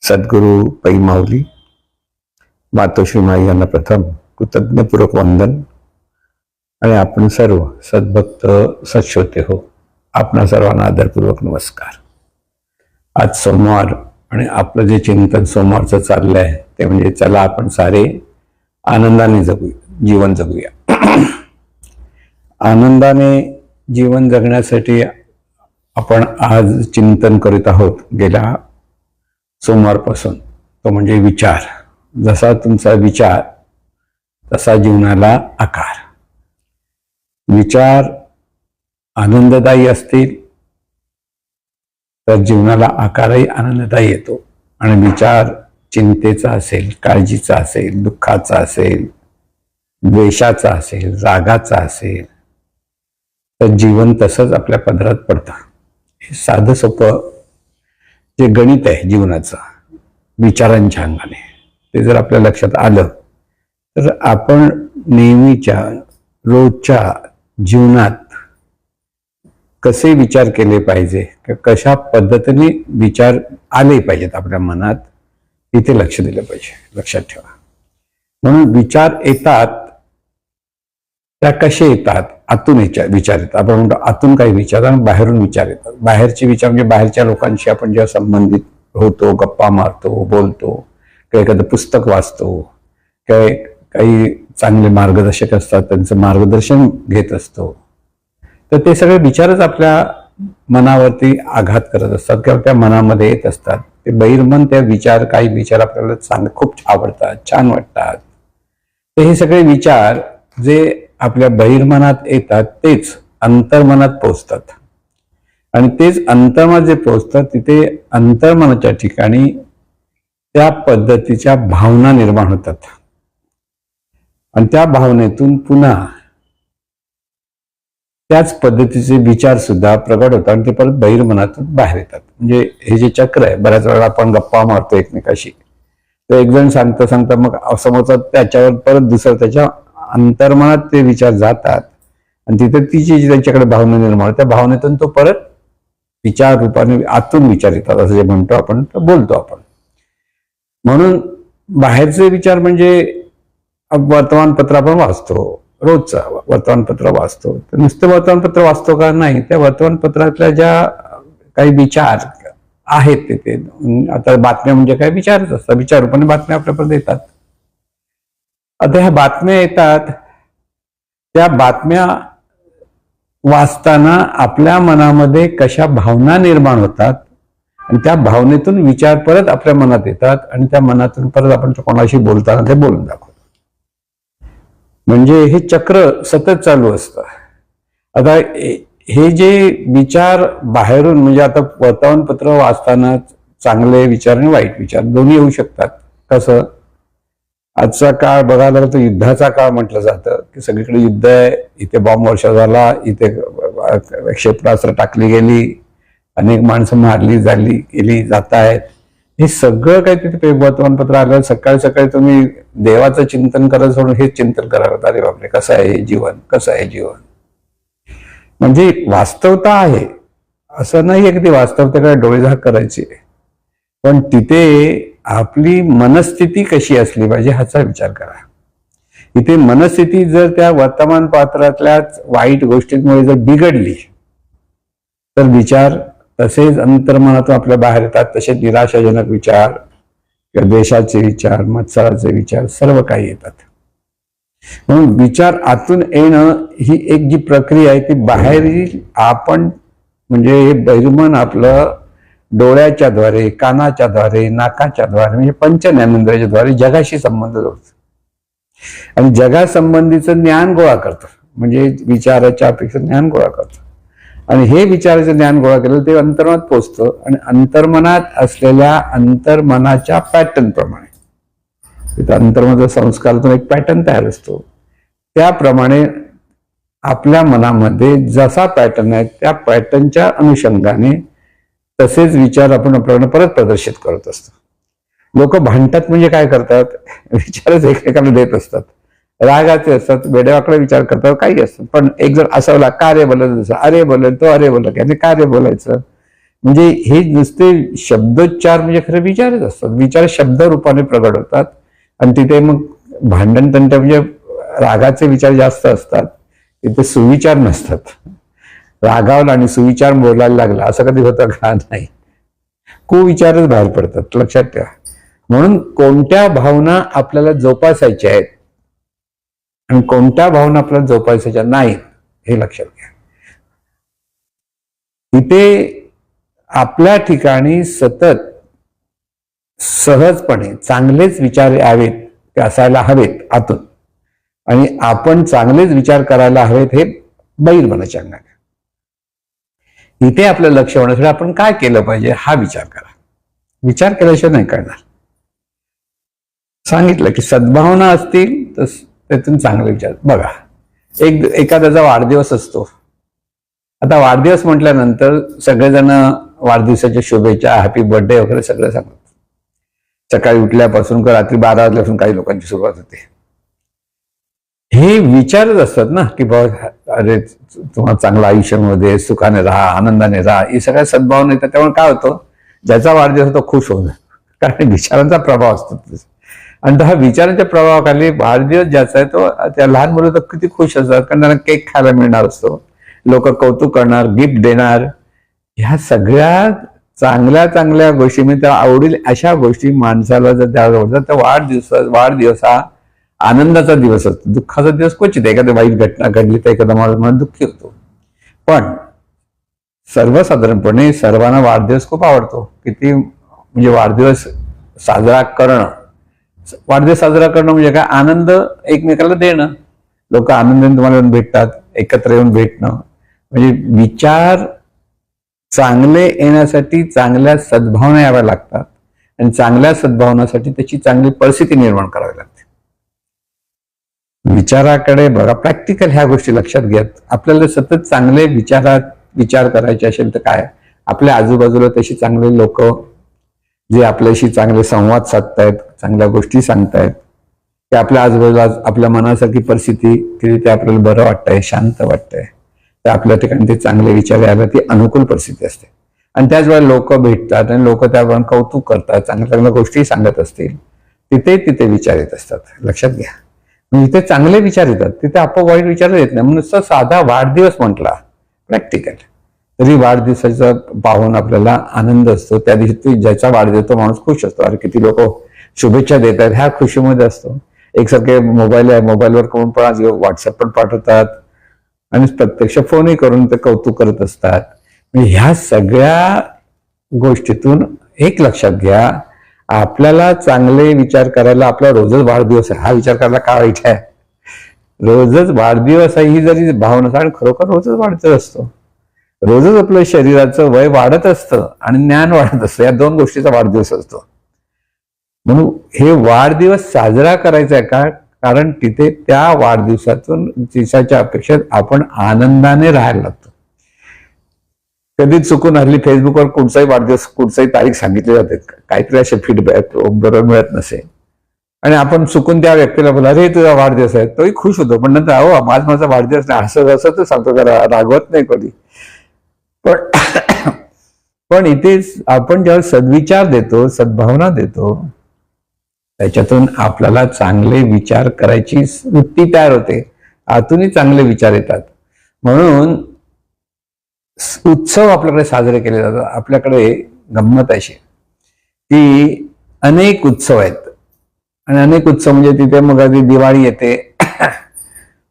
सद्गुरू पै माऊली मातोश्री माई यांना प्रथम कृतज्ञपूर्वक वंदन आणि आपण सर्व सद्भक्त सत्श्रोते हो, आपणा सर्वांना आदरपूर्वक नमस्कार. आज सोमवार आणि आपलं जे चिंतन सोमवारचं चाललं आहे ते म्हणजे चला आपण सारे आनंदाने जीवन जगूया. आनंदाने जीवन जगण्यासाठी आपण आज चिंतन करीत आहोत गेल्या सोमवारपासून. तो म्हणजे विचार. जसा तुमचा विचार तसा जीवनाला आकार. विचार आनंददायी असतील तर जीवनाला आकारही आनंददायी येतो. आणि विचार चिंतेचा असेल, काळजीचा असेल, दुःखाचा असेल, द्वेषाचा असेल, रागाचा असेल तर जीवन तसंच आपल्या पदरात पडतं. हे साधं सोपं जे गणित आहे जीवनाचं विचारांच्या अंगाने, ते जर आपल्या लक्षात आलं तर आपण नेहमीच्या रोजच्या जीवनात कसे विचार केले पाहिजे, कशा पद्धतीने विचार आले पाहिजेत आपल्या मनात, तिथे लक्ष दिलं पाहिजे. लक्षात ठेवा. म्हणून विचार येतात त्या कसे येतात? आतून विचार येतात. आपण म्हणतो आतून काही विचार आणि बाहेरून विचार येतात. बाहेरचे विचार म्हणजे बाहेरच्या लोकांशी आपण जेव्हा संबंधित होतो, गप्पा मारतो, बोलतो, किंवा एखादं पुस्तक वाचतो, किंवा काही चांगले मार्गदर्शक असतात त्यांचं मार्गदर्शन घेत असतो, तर ते सगळे विचारच आपल्या मनावरती आघात करत असतात किंवा त्या मनामध्ये येत असतात. ते बहिर्मन त्या विचार, काही विचार आपल्याला खूप आवडतात, छान वाटतात. तर हे सगळे विचार जे आपल्या बहिर्मनात येतात तेच अंतर्मनात पोहोचतात. आणि तेच अंतर्मनात जे पोहोचतात तिथे अंतर्मनाच्या ठिकाणी त्या पद्धतीच्या भावना निर्माण होतात. आणि त्या भावनेतून पुन्हा त्याच पद्धतीचे विचार सुद्धा प्रगट होतात आणि ते परत बहिर्मनातून बाहेर येतात. म्हणजे हे जे चक्र आहे, बऱ्याच वेळा आपण गप्पा मारतो एकमेकाशी, तर एक जण सांगता मग समोरचा त्याच्यावर परत दुसरं त्याच्या अंतर्मनात ते विचार जातात आणि तिथे तिची त्यांच्याकडे भावना निर्माण होते. त्या भावनेतून तो परत विचार रूपाने आतून विचार येतात, असं जे म्हणतो आपण, बोलतो आपण. म्हणून बाहेरचे विचार म्हणजे वर्तमानपत्र आपण वाचतो, रोजचं वर्तमानपत्र वाचतो. तर नुसतं वर्तमानपत्र वाचतो का? नाही, त्या वर्तमानपत्रातल्या ज्या काही विचार आहेत तिथे, आता बातम्या म्हणजे काय? विचारच असतात. विचार रूपाने बातम्या आपल्यापर्यंत येतात. आता ह्या बातम्या येतात, त्या बातम्या वाचताना आपल्या मनामध्ये कशा भावना निर्माण होतात आणि त्या भावनेतून विचार परत आपल्या मनात येतात आणि त्या मनातून परत आपण कोणाशी बोलताना ते बोलून दाखवतो. म्हणजे हे चक्र सतत चालू असतं. आता हे जे विचार बाहेरून, म्हणजे आता वर्तमानपत्र वाचताना चांगले विचार आणि वाईट विचार दोन्ही येऊ शकतात. कसं? आजचा काळ बघायला तर युद्धाचा काळ म्हटलं जातं की सगळीकडे युद्ध आहे, इथे बॉम्ब वर्षा झाला, इथे क्षेपणास्त्र टाकली गेली, अनेक माणसं मारली गेली जात आहेत. हे सगळं काही तिथे वर्तमानपत्र आलं. सकाळी सकाळी तुम्ही देवाचं चिंतन करत सोडून हेच चिंतन करावं, अरे बापरे कसं आहे हे जीवन, कसं आहे जीवन. म्हणजे वास्तवता आहे, असं नाही की ती वास्तवतेकडे डोळेझाक करायची, पण तिथे आपली मनस्थिती कशी असली पाहिजे ह्याचा विचार करा. इथे मनस्थिती जर त्या वर्तमानपत्रातल्याच वाईट गोष्टींमुळे जर बिघडली तर विचार तसेच अंतर्मनातून आपल्या बाहेर येतात. तसे निराशाजनक विचार किंवा द्वेषाचे विचार, मत्सराचे विचार सर्व काही येतात. म्हणून विचार आतून येणं ही एक जी प्रक्रिया आहे ती बाहेरील आपण, म्हणजे हे बहिर्मन आपलं डोळ्याच्या द्वारे, कानाच्या द्वारे, नाकाच्या द्वारे, म्हणजे पंच ज्ञानेंद्रियाच्या द्वारे जगाशी संबंध जोडतो आणि जगासंबंधीचं ज्ञान गोळा करतो. म्हणजे विचाराच्या अपेक्षा ज्ञान गोळा करतो आणि हे विचाराचं ज्ञान गोळा केलं ते अंतर्मनात पोचतं आणि अंतर्मनात असलेल्या अंतर्मनाच्या पॅटर्न प्रमाणे, तिथं अंतर्मनाचा संस्कारातून एक पॅटर्न तयार असतो, त्याप्रमाणे आपल्या मनामध्ये जसा पॅटर्न आहे त्या पॅटर्नच्या अनुषंगाने तसेच विचार आपण आपल्याला परत प्रदर्शित करत असतो. लोक भांडतात म्हणजे काय करतात? विचारच एकमेकांना देत असतात, रागाचे असतात, वेडेवाकडे विचार करतात, काही असतात. पण एक जर असं का रे बोलत, अरे बोलत तो, अरे बोलत आणि का रे बोलायचं, म्हणजे हे नुसते शब्दोच्चार म्हणजे खरे विचारच असतात. विचार शब्द रूपाने प्रगट होतात आणि तिथे मग भांडण तंट म्हणजे रागाचे विचार जास्त असतात, तिथे सुविचार नसतात. रागावला आणि सुविचार बोलायला लागला असं कधी होतं का? नाही. कुविचारच बाहेर पडतात, लक्षात ठेवा. म्हणून कोणत्या भावना आपल्याला जोपासायच्या आहेत आणि कोणत्या भावना आपल्याला जोपासायच्या नाहीत हे लक्षात घ्या. इथे आपल्या ठिकाणी सतत सहजपणे चांगलेच विचार यावेत, ते असायला हवेत आतून, आणि आपण चांगलेच विचार करायला हवेत हे बहिर्मनाच्या अंगाने. इथे आपलं लक्ष होण्यासाठी आपण काय केलं पाहिजे हा विचार करा. विचार केल्याशिवाय नाही करणार. सांगितलं की सद्भावना असतील तर त्यातून चांगले विचार. बघा, एखाद्याचा वाढदिवस असतो. आता वाढदिवस म्हटल्यानंतर सगळेजण वाढदिवसाच्या शुभेच्छा, हॅपी बर्थडे वगैरे सगळं सांगतात. सकाळी उठल्यापासून रात्री 12 वाजल्यापासून काही लोकांची सुरुवात होते. हे विचारच असतात ना की बाबा अरे तुम्हाला चांगलं आयुष्यामध्ये सुखाने राहा, आनंदाने राहा, ही सगळ्या सद्भावना येतात. त्यामुळे काय होतं, ज्याचा वाढदिवस होतो खुश होऊन, कारण विचारांचा प्रभाव असतो. आणि त्या विचारांच्या प्रभावाखाली वाढदिवस ज्याचा आहे तो, त्या लहान मुलं तर किती खुश असतात, कारण त्यांना केक खायला मिळणार असतो, लोक कौतुक करणार, गिफ्ट देणार. ह्या सगळ्या चांगल्या चांगल्या गोष्टी म्हणजे त्या आवडील अशा गोष्टी माणसाला जर द्यायला आवडतात तर वाढदिवस हा आनंदाचा दिवस असतो. दुःखाचा दिवस क्वचित, एखादी वाईट घटना घडली तर एखादा माणूस दुःखी होतो. पण सर्वसाधारणपणे सर्वांना वाढदिवस खूप आवडतो. किती म्हणजे वाढदिवस साजरा करणं म्हणजे काय, आनंद एकमेकाला देणं. लोक आनंदाने तुम्हाला येऊन भेटतात, एकत्र येऊन भेटणं. म्हणजे विचार चांगले येण्यासाठी चांगल्या सद्भावना याव्या लागतात आणि चांगल्या सद्भावनासाठी त्याची चांगली परिस्थिती निर्माण करावी लागते. विचाराकडे बघा, प्रॅक्टिकल ह्या गोष्टी लक्षात घेत आपल्याला सतत चांगले विचार करायचे असेल तर काय, आपल्या आजूबाजूला तशी चांगले लोक जे आपल्याशी चांगले संवाद साधतायत, चांगल्या गोष्टी सांगतायत, ते आपल्या आजूबाजूला आपल्या मनासारखी परिस्थिती की ते आपल्याला बरं वाटतंय, शांत वाटतंय, तर आपल्या ठिकाणी ते चांगले विचार यायला ती अनुकूल परिस्थिती असते. आणि त्याच वेळेला लोक भेटतात आणि लोक त्याप्रमाणे कौतुक करतात, चांगल्या चांगल्या गोष्टी सांगत असतील, तिथे विचार येत असतात. लक्षात घ्या, म्हणजे इथे चांगले विचार येतात, तिथे आपोआप वाईट विचार येत नाही. म्हणून साधा वाढदिवस म्हटला प्रॅक्टिकल तरी वाढदिवसाचा पाहून आपल्याला आनंद असतो. त्या दिवशी ज्याचा वाढदिवस तो माणूस खुश असतो. अरे किती लोक शुभेच्छा देत आहेत ह्या खुशीमध्ये असतो. एकसारखे मोबाईलवर कोण पण व्हॉट्सअप पण पाठवतात आणि प्रत्यक्ष फोनही करून ते कौतुक करत असतात. म्हणजे ह्या सगळ्या गोष्टीतून एक लक्षात घ्या, आपल्याला चांगले विचार करायला आपला रोजच वाढदिवस आहे हा विचार करायला काय वाईट आहे. रोजच वाढदिवस आहे ही जरी भावना, आणि खरोखर रोजच वाढदिवस असतो. रोजच आपलं शरीराचं वय वाढत असतं आणि ज्ञान वाढत असतं, या दोन गोष्टीचा वाढदिवस असतो. म्हणून हे वाढदिवस साजरा करायचा आहे का, कारण तिथे त्या वाढदिवसातून दिवसाच्या अपेक्षेत आपण आनंदाने राहायला लागतो. कधीच चुकून हल्ली फेसबुकवर कुठचाही वाढदिवस कुठचाही तारीख सांगितली जाते, काहीतरी असे फीडबॅक बरोबर मिळत नसे आणि आपण चुकून त्या व्यक्तीला बोला अरे तुझा वाढदिवस आहे, तोही खुश होतो. पण नंतर अहो माझा वाढदिवस नाही असं तर सांगतो, का रागवत नाही कधी. पण इथेच आपण जेव्हा सद्विचार देतो, सद्भावना देतो, त्याच्यातून आपल्याला चांगले विचार करायची वृत्ती तयार होते, आतूनही चांगले विचार येतात. म्हणून उत्सव आपल्याकडे साजरे केले जातात. आपल्याकडे गंमत अशी की अनेक उत्सव आहेत आणि अनेक उत्सव म्हणजे तिथे मग आधी दिवाळी येते,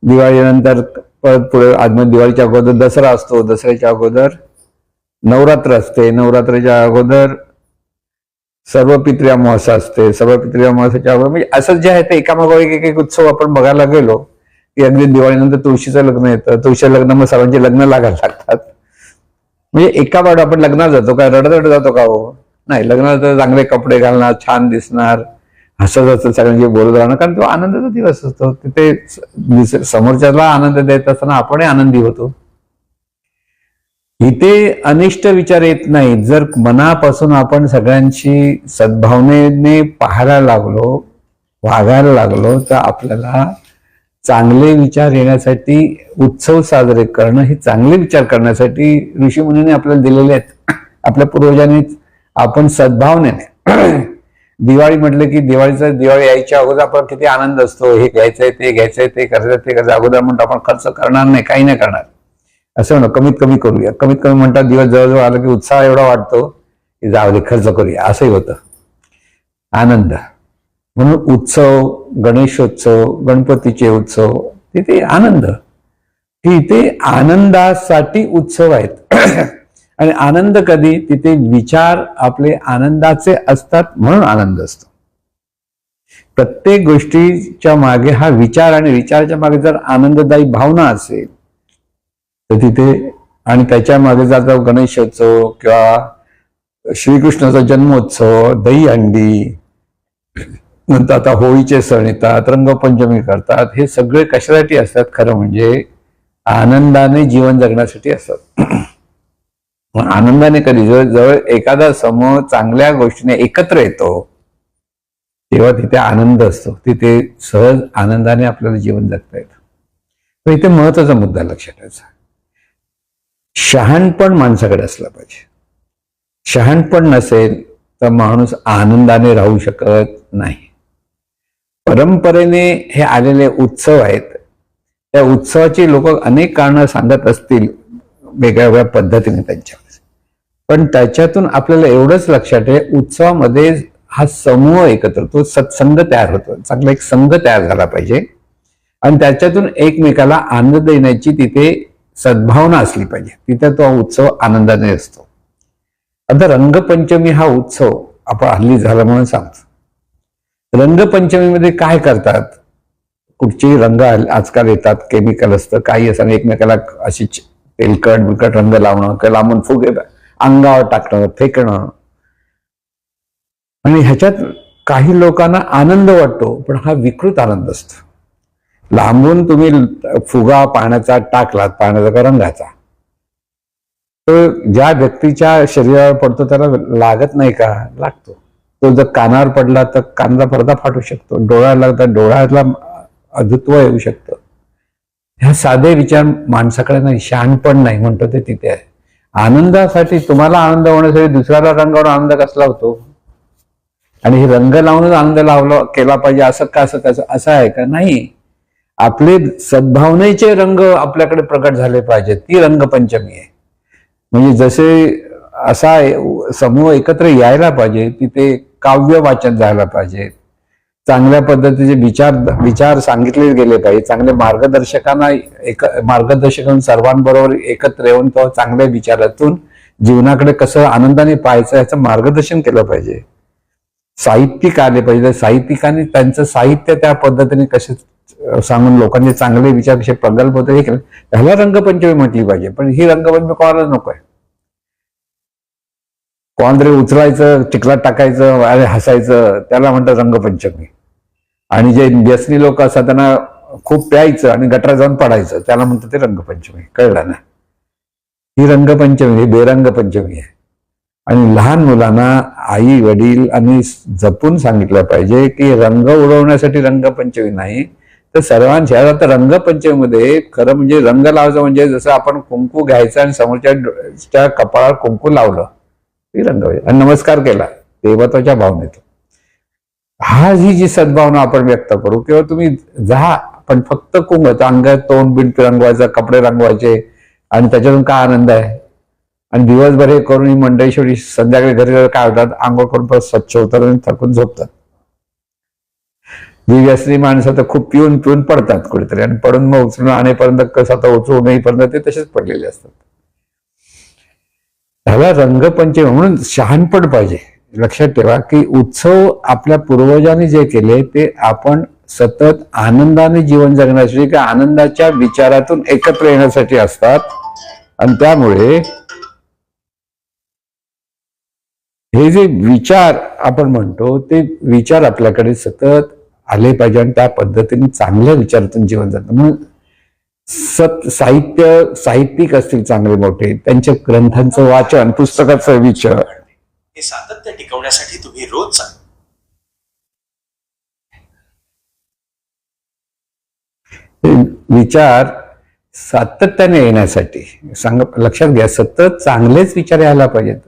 दिवाळीनंतर परत पुढे आजमध्ये दिवाळीच्या अगोदर दसरा असतो, दसऱ्याच्या अगोदर नवरात्र असते, नवरात्रीच्या अगोदर सर्वपित्री अमावास्या असते, सर्वपित्री अमावास्याच्या अगोदर, म्हणजे असं जे आहे ते एकामागोर एक उत्सव आपण बघायला गेलो की अगदी दिवाळीनंतर तुळशीचं लग्न येतं, तुळशीचं लग्न मग सर्वांचे लग्न लागायला लागतात. म्हणजे एका बाजू आपण लग्नात जातो का रडत जातो का? हो नाही, लग्नात तर चांगले कपडे घालणार, छान दिसणार, हसत हसत सगळ्यांची बोलत राहणार, कारण तो आनंदाचा दिवस असतो. तिथे समोरच्याला आनंद देत असताना आपणही आनंदी होतो. इथे अनिष्ट विचार येत नाही. जर मनापासून आपण सगळ्यांशी सद्भावनेने पाहायला लागलो, वागायला लागलो, तर आपल्याला चांगले विचार येण्यासाठी उत्सव साजरे करणं, हे चांगले विचार करण्यासाठी ऋषीमुनीने आपल्याला दिलेले आहेत. आपल्या पूर्वजांनी आपण सद्भावनेने दिवाळी म्हटलं की दिवाळी यायच्या अगोदर आपण किती आनंद असतो, हे घ्यायचंय ते घ्यायचंय ते करायचं अगोदर म्हणतो आपण खर्च करणार नाही, काही नाही करणार, असं ना कमीत कमी करूया. कमीत कमी म्हणतात दिवस जवळजवळ आला की उत्साह एवढा वाटतो की जाऊ दे खर्च करूया, असंही होतं. आनंद म्हणून उत्सव, गणेशोत्सव, गणपतीचे उत्सव, तिथे आनंद, तिथे आनंदासाठी उत्सव आहेत. आणि आनंद कधी, तिथे विचार आपले आनंदाचे असतात म्हणून आनंद असतो. प्रत्येक गोष्टीच्या मागे हा विचार, आणि विचाराच्या मागे जर आनंददायी भावना असेल तर तिथे, आणि त्याच्या मागे जर गणेशोत्सव किंवा श्रीकृष्णाचा जन्मोत्सव, दहीहंडी, नंतर आता होळीचे सण येतात, रंगपंचमी करतात, हे सगळे कशासाठी असतात? खरं म्हणजे आनंदाने जीवन जगण्यासाठी असतात. आनंदाने कधी जवळ एखादा समूह चांगल्या गोष्टीने एकत्र येतो तेव्हा तिथे आनंद असतो, तिथे सहज आनंदाने आपल्याला जीवन जगता येतं. तर इथे महत्वाचा मुद्दा लक्षात ठेवायचा, शहाणपण माणसाकडे असलं पाहिजे. शहाणपण नसेल तर माणूस आनंदाने राहू शकत नाही. परंपरेने हे आलेले उत्सव आहेत, त्या उत्सवाची लोक अनेक कारणं सांगत असतील वेगळ्या वेगळ्या पद्धतीने त्यांच्या, पण त्याच्यातून आपल्याला एवढंच लक्षात आहे, उत्सवामध्ये हा समूह एकत्र, तो सत्संग तयार होतो, चांगला एक संघ तयार झाला पाहिजे, आणि त्याच्यातून एकमेकाला आनंद देण्याची तिथे सद्भावना असली पाहिजे, तिथे तो उत्सव आनंदाने असतो. आता रंगपंचमी हा उत्सव आपण हल्ली झाला म्हणून सांगतो. रंगपंचमीमध्ये काय करतात? कुठचेही रंग आजकाल येतात, केमिकल असतं, काही असं, एकमेकाला अशी तेलकट बिलकट रंग लावणं, किंवा लांबून फुगे अंगावर टाकणं, फेकणं, आणि ह्याच्यात काही लोकांना आनंद वाटतो, पण हा विकृत आनंद असतो. लांबून तुम्ही फुगा पाण्याचा टाकलात, पाण्याचा का रंगाचा, तो ज्या व्यक्तीच्या शरीरावर पडतो त्याला लागत नाही का? लागतो. तो जर कानावर पडला तर कानाचा पडदा फाटू शकतो, डोळ्याला लागतात, डोळ्याला अधुत्व येऊ शकतं. ह्या साधे विचार माणसाकडे नाही, शहाणपण नाही म्हणतो ते तिथे आहे. आनंदासाठी, तुम्हाला आनंद होण्यासाठी दुसऱ्याला रंगावर आनंद कसला होतो? आणि हे रंग लावूनच आनंद लावला केला पाहिजे असं का, असं कसं, असं आहे का? नाही. आपले सद्भावनेचे रंग आपल्याकडे प्रकट झाले पाहिजेत, ती रंगपंचमी आहे. म्हणजे जसे असा समूह एकत्र यायला पाहिजे, तिथे काव्य वाचन जायला पाहिजे, चांगल्या पद्धतीचे विचार सांगितले गेले पाहिजे, चांगले मार्गदर्शकांना सर्वांबरोबर एकत्र येऊन तो चांगल्या विचारातून जीवनाकडे कसं आनंदाने पाहायचं याचं मार्गदर्शन केलं पाहिजे. साहित्यिक आले पाहिजे, साहित्यिकांनी त्यांचं साहित्य त्या पद्धतीने कसे सांगून लोकांचे चांगले विचार कसे प्रगल्भ होते हे केलं, त्याला रंगपंचमी म्हटली पाहिजे. पण ही रंगपंचमी कोणालाच नको आहे. कोणतरी उचलायचं, चिखलात टाकायचं, अरे हसायचं, त्याला म्हणतात रंगपंचमी. आणि जे व्यसनी लोक असतात त्यांना खूप प्यायचं आणि गटारात जाऊन पडायचं, त्याला म्हणतात ते रंगपंचमी. कळलं ना? ही रंगपंचमी, ही बेरंगपंचमी आहे. आणि लहान मुलांना आई वडील आणि जपून सांगितलं पाहिजे की रंग उडवण्यासाठी रंगपंचमी नाही, तर सर्वांच्या आता रंगपंचमीमध्ये खरं म्हणजे रंग लावायचं म्हणजे जसं आपण कुंकू घ्यायचं आणि समोरच्या कपाळावर कुंकू लावलं, ती रंग, आणि नमस्कार केला देवत्वाच्या भावनेतून. ही जी सद्भावना आपण व्यक्त करू, किंवा तुम्ही जा पण फक्त कुंकू, अंगात तोंड बिंड रंगवायचं, कपडे रंगवायचे, आणि त्याच्यातून काय आनंद आहे? आणि दिवसभर हे करून ही मंडळी शेवटी संध्याकाळी घरी काय होतात, आंघोळ करून परत स्वच्छ होतात आणि थकून झोपतात. जी व्यसनी माणसं तर खूप पिऊन पिऊन पडतात कुठेतरी, आणि पडून मग उचलून आणेपर्यंत कसं आता उचलून येईपर्यंत ते तसेच पडलेले असतात. त्याला रंगपंचमी म्हणून शहाणपण पाहिजे. लक्षात ठेवा की उत्सव आपल्या पूर्वजांनी जे केले ते आपण सतत आनंदाने जीवन जगण्यासाठी किंवा आनंदाच्या विचारातून एकत्र येण्यासाठी असतात. आणि त्यामुळे हे जे विचार आपण म्हणतो ते विचार आपल्याकडे सतत आले पाहिजे, आणि त्या पद्धतीने चांगल्या विचारातून जीवन जातं. म्हणून साहित्यिक असतील चांगले मोठे, त्यांच्या ग्रंथांचं वाचन, पुस्तकाचं विचार, हे सातत्य टिकवण्यासाठी तुम्ही रोज विचार सातत्याने येण्यासाठी लक्षात घ्या, सतत चांगलेच विचार यायला पाहिजेत.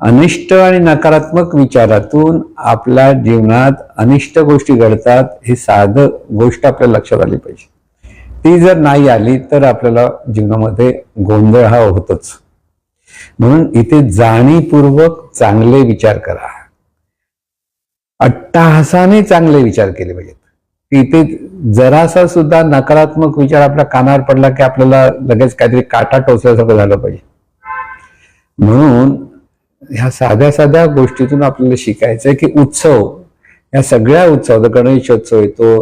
अनिष्ट आणि नकारात्मक विचारातून आपल्या जीवनात अनिष्ट गोष्टी घडतात, ही साधं गोष्ट आपल्या लक्षात आली पाहिजे. ती जर नाही आली तर आपल्याला जीवनामध्ये गोंधळ हा होतोच. म्हणून इथे जाणीवपूर्वक चांगले विचार करा, अट्टहासाने चांगले विचार केले पाहिजेत. इथे जरासा सुद्धा नकारात्मक विचार आपल्या कानावर पडला की आपल्याला लगेच काहीतरी काटा टोचल्यासारखं झालं पाहिजे. म्हणून ह्या साध्या साध्या गोष्टीतून आपल्याला शिकायचं आहे की उत्सव, या सगळ्या उत्सव, गणेशोत्सव येतो,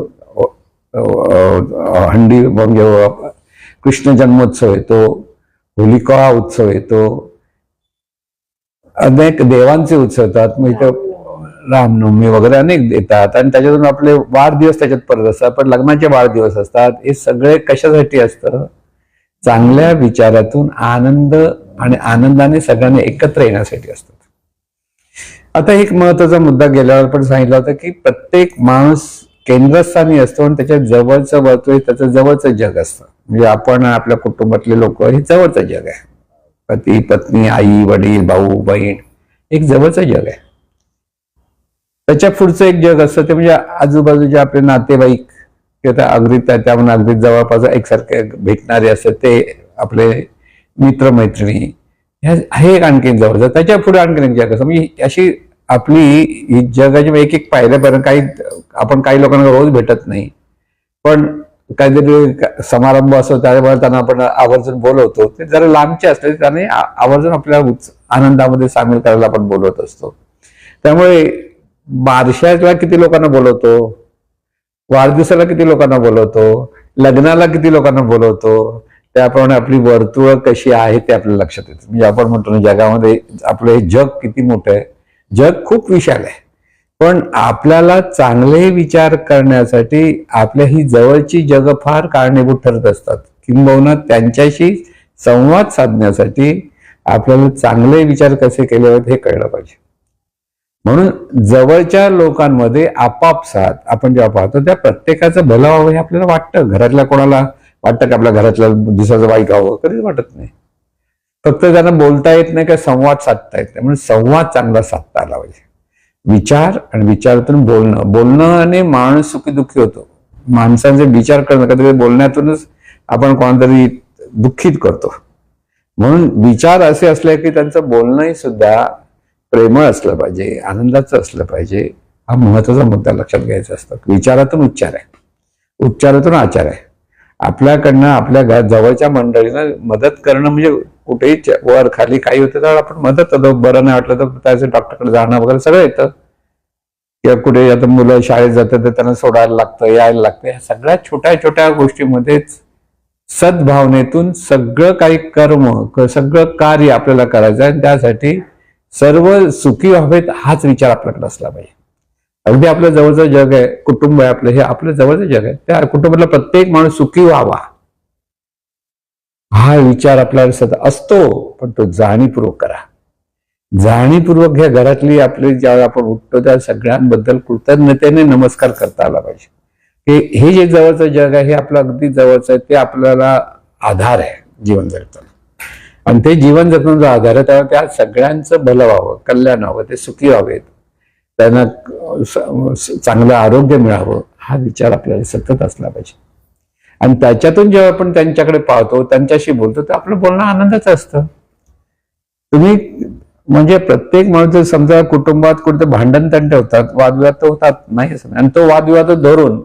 हंडी म्हणजे कृष्ण जन्मोत्सव येतो, होलिका उत्सव येतो, अनेक देवांचे उत्सव येतात, मग इथं रामनवमी वगैरे अनेक येतात आणि त्याच्यातून आपले वाढदिवस त्याच्यात परत असतात, पण लग्नाचे वाढदिवस असतात. हे सगळे कशासाठी असतं? चांगल्या विचारातून आनंद आणि आनंदाने सगळ्यांनी एकत्र येण्यासाठी असतात. आता एक महत्वाचा मुद्दा गेल्यावर पण सांगितला होता की प्रत्येक माणूस केंद्रस्थानी असतो आणि त्याच्या जवळचं वर्तुळ त्याचं जवळचं जग असतं. म्हणजे आपण आपल्या कुटुंबातले लोक हे जवळचं जग आहे. पती पत्नी, आई वडील, भाऊ बहीण, एक जवळचं जग आहे. त्याच्या पुढचं एक जग असतं ते म्हणजे आजूबाजूचे आपले नातेवाईक किंवा अगदी त्यामध्ये अगदी जवळपास एकसारखे भेटणारे असतात ते आपले मित्रमैत्रिणी, हे एक आणखीन जवळचं. त्याच्या पुढे आणखीन एक जग असतं. म्हणजे अशी आपली ही जगाची एक एक पायऱ्यापर्यंत आपण काही लोकांना रोज भेटत नाही, पण काहीतरी समारंभ असतो त्यावेळेला त्यांना आपण आवर्जून बोलवतो. ते जरा लांबचे असले त्याने आवर्जून आपल्या आनंदामध्ये सामील करायला आपण बोलवत असतो. त्यामुळे बारशाला किती लोकांना बोलवतो, वाढदिवसाला किती लोकांना बोलवतो, लग्नाला किती लोकांना बोलवतो, त्याप्रमाणे आपली वर्तुळ कशी आहे ते आपल्याला लक्षात येतं. म्हणजे आपण म्हणतो ना, जगामध्ये आपलं हे जग किती मोठं आहे, जग खूप विशाल आहे, पण आपल्याला चांगले विचार करण्यासाठी आपल्या ही जवळची जग फार कारणीभूत ठरत असतात. किंबहुना त्यांच्याशी संवाद साधण्यासाठी आपल्याला चांगले विचार कसे केले पाहिजेत हे कळलं पाहिजे. म्हणून जवळच्या लोकांमध्ये आपापसात आपण जेव्हा पाहतो त्या प्रत्येकाचं भलं व्हावं हे आपल्याला वाटतं. घरातल्या कोणाला वाटतं की आपल्या घरातल्या दिवसाचं वाईट व्हावं? कधीच वाटत नाही. फक्त त्यांना बोलता येत नाही, का संवाद साधता येत नाही. म्हणून संवाद चांगला साधता आला पाहिजे. विचार आणि विचारातून बोलण्याने माणूस सुखी होतो. माणसांचे विचार करणं कधी बोलण्यातूनच आपण कोणातरी दुःखित करतो. म्हणून विचार असे असले की त्यांचं बोलणंही सुद्धा प्रेमळ असलं पाहिजे, आनंदाचं असलं पाहिजे. हा महत्वाचा मुद्दा लक्षात घ्यायचा असतो. विचारातून उच्चार आहे, उच्चारातून आचार आहे. आपल्याकडनं आपल्या जवळच्या मंडळींना मदत करणं म्हणजे कुठेही वर खाली काही होतं तर आपण मदत होतो. बरं नाही वाटलं तर त्याचं डॉक्टरकडे जाणं वगैरे सगळं येतं. किंवा कुठे आता मुलं शाळेत जातात तर त्यांना सोडायला लागतं, यायला लागतं. या सगळ्या छोट्या छोट्या गोष्टीमध्येच सद्भावनेतून सगळं काही कर्म, सगळं कार्य आपल्याला करायचं आहे. त्यासाठी सर्व सुखी व्हावेत हाच विचार आपल्याकडे असला पाहिजे. अगदी आपलं जवळचं जग आहे, कुटुंब आहे आपलं, हे आपलं जवळचं जग आहे. त्या कुटुंबातला प्रत्येक माणूस सुखी व्हावा हा विचार आपल्याला सतत असतो, पण तो जाणीवपूर्वक करा. जाणीवपूर्वक ह्या घरातली आपली ज्यावेळी आपण उठतो त्या सगळ्यांबद्दल कृतज्ञतेने नमस्कार करता आला पाहिजे. की हे जे जवळचं जग आहे हे आपलं अगदी जवळचं आहे, ते आपल्याला आधार आहे जीवन जगताना. आणि ते जीवन जगण्याचा जो आधार आहे त्यामुळे त्या सगळ्यांचं भलं व्हावं, कल्याण व्हावं, ते सुखी व्हावेत, त्यांना चांगलं आरोग्य मिळावं हा विचार आपल्याला सतत असला पाहिजे. आणि त्याच्यातून जेव्हा आपण त्यांच्याकडे पाहतो, त्यांच्याशी बोलतो, तर आपलं बोलणं आनंदाचं असतं. तुम्ही म्हणजे प्रत्येक माणूस समजा कुटुंबात कुठे भांडण तंटे होतात, वादविवाद तर होतात, नाही असं नाही. आणि तो वादविवाद धरून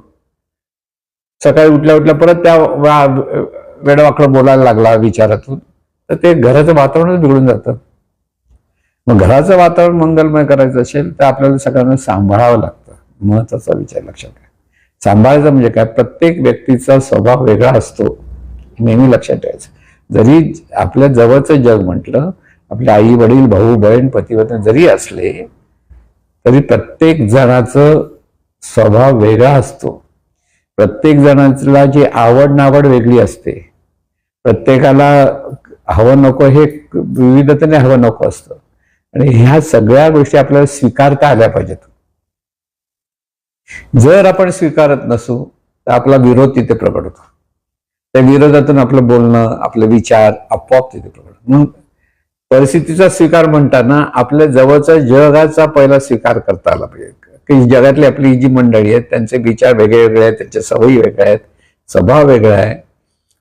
सकाळी उठल्या परत त्या वेडवाकडं बोलायला लागला विचारातून, तर ते घराचं वातावरणच बिघडून जातं. मग घराचं वातावरण मंगलमय करायचं असेल तर आपल्याला सगळ्यांना सांभाळावं लागतं. महत्वाचा विचार लक्षात घ्या. सांभाळायचं म्हणजे काय? प्रत्येक व्यक्तीचा स्वभाव वेगळा असतो, नेहमी लक्षात ठेवायचं. जरी आपल्या जवळचं जग म्हटलं, आपले आई वडील, भाऊ बहीण, पतिपत्नी जरी असले तरी प्रत्येक जणाचं स्वभाव वेगळा असतो. प्रत्येक जणाला जी आवड नावड वेगळी असते. प्रत्येकाला हवं नको हे विविधतेने हवं नको असतं. आणि ह्या सगळ्या गोष्टी आपल्याला स्वीकारता आल्या पाहिजेत. जर आपण स्वीकारत नसू तर आपला विरोध तिथे प्रकट होतो. त्या विरोधातून आपलं बोलणं, आपले विचार आपोआप तिथे प्रकट होतो. म्हणून परिस्थितीचा स्वीकार म्हणताना आपल्या जवळच्या जगाचा पहिला स्वीकार करता आला पाहिजे की जगातली आपली जी मंडळी आहेत त्यांचे विचार वेगळे वेगळे आहेत, त्यांच्या सवयी वेगळ्या आहेत, स्वभाव वेगळा आहे,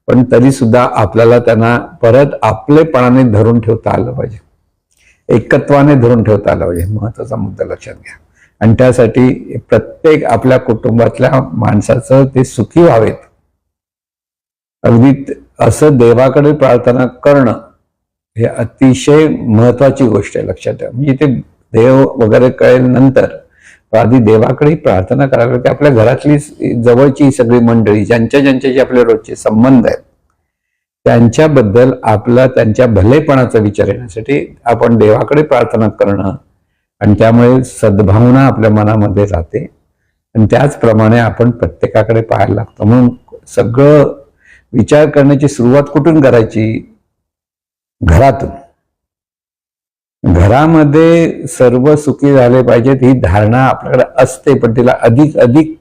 पण तरी सुद्धा आपल्याला त्यांना परत आपलेपणाने धरून ठेवता आलं पाहिजे, एकत्वाने धरून ठेवता आलं पाहिजे. महत्वाचा मुद्दा लक्षात घ्या. आणि त्यासाठी प्रत्येक आपल्या कुटुंबातल्या माणसाचं ते सुखी व्हावेत, अगदी असं देवाकडे प्रार्थना करणं हे अतिशय महत्वाची गोष्ट आहे. लक्षात ठेवा. म्हणजे ते देव वगैरे कळेल नंतर, आधी देवाकडे प्रार्थना करावी की आपल्या घरातली जवळची सगळी मंडळी ज्यांच्याशी आपले रोजचे संबंध आहेत त्यांच्याबद्दल आपला त्यांच्या भलेपणाचा विचार येण्यासाठी आपण देवाकडे प्रार्थना करणं, आणि त्यामुळे सद्भावना आपल्या मनामध्ये राहते आणि त्याचप्रमाणे आपण प्रत्येकाकडे पाहायला लागतो. म्हणून सगळं विचार करण्याची सुरुवात कुठून करायची? घरातून. घरामध्ये सर्व सुखी झाले पाहिजेत ही धारणा आपल्याकडे असते, पण तिला अधिक अधिक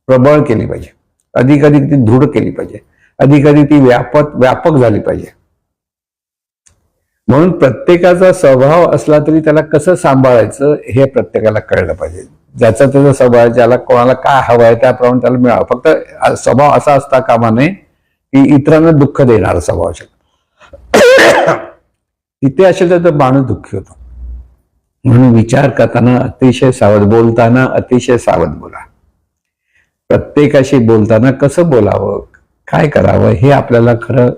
प्रबळ केली पाहिजे, अधिक अधिक ती दृढ केली पाहिजे, अधिक अधिक ती व्यापक झाली पाहिजे. म्हणून प्रत्येकाचा स्वभाव असला तरी त्याला कसं सांभाळायचं हे प्रत्येकाला कळलं पाहिजे. ज्याचा त्याचा स्वभाव, ज्याला कोणाला काय हवं आहे त्याप्रमाणे त्याला मिळावं. फक्त स्वभाव असा असता कामा नये की इतरांना दुःख देणारा स्वभाव असेल, तिथे असेल तर माणूस दुःखी होतो. म्हणून विचार करताना अतिशय सावध, बोलताना अतिशय सावध बोला. प्रत्येकाशी बोलताना कसं बोलावं, काय करावं हे आपल्याला खरं